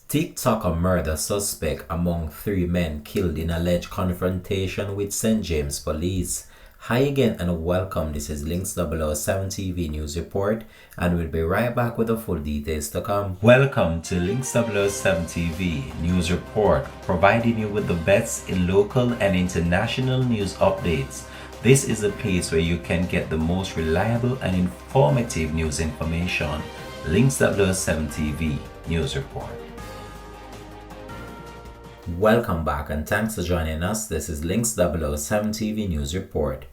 TikToker murder suspect among three men killed in alleged confrontation with St. James police. Hi again and welcome. This is Links 007 TV News Report, and we'll be right back with the full details to come. Welcome to Links 007 TV News Report, providing you with the best in local and international news updates. This is a place where you can get the most reliable and informative news information. Links 007 TV News Report. Welcome back and thanks for joining us. This is Links 007 TV News Report.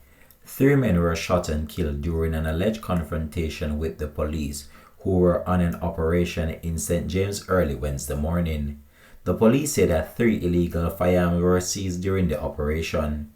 Three men were shot and killed during an alleged confrontation with the police, who were on an operation in St. James early Wednesday morning. The police say that 3 illegal firearms were seized during the operation.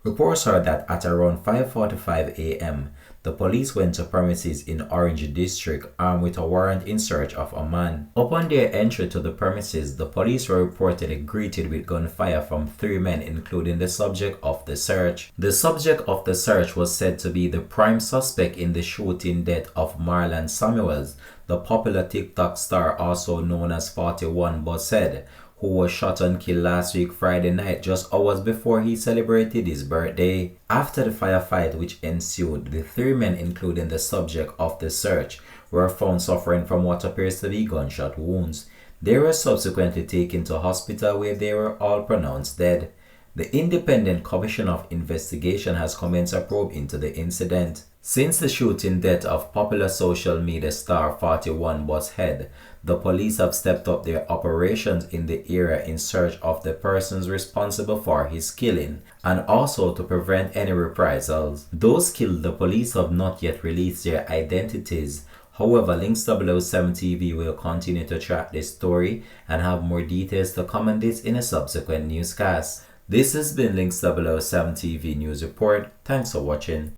Reports are that at around 5:45 a.m., the police went to premises in Orange District armed with a warrant in search of a man. Upon their entry to the premises, the police were reportedly greeted with gunfire from 3 men, including the subject of the search. The subject of the search was said to be the prime suspect in the shooting death of Marlon Samuels, the popular TikTok star also known as 41 Bossed, who was shot and killed last week Friday night, just hours before he celebrated his birthday. After the firefight which ensued, the 3 men, including the subject of the search, were found suffering from what appears to be gunshot wounds. They were subsequently taken to hospital where they were all pronounced dead. The Independent Commission of Investigation has commenced a probe into the incident. Since the shooting death of popular social media star 41 Bosshead, the police have stepped up their operations in the area in search of the persons responsible for his killing and also to prevent any reprisals. Those killed, the police have not yet released their identities. However, Links 007 TV will continue to track this story and have more details to come on this in a subsequent newscast. This has been Links 007 TV News Report. Thanks for watching.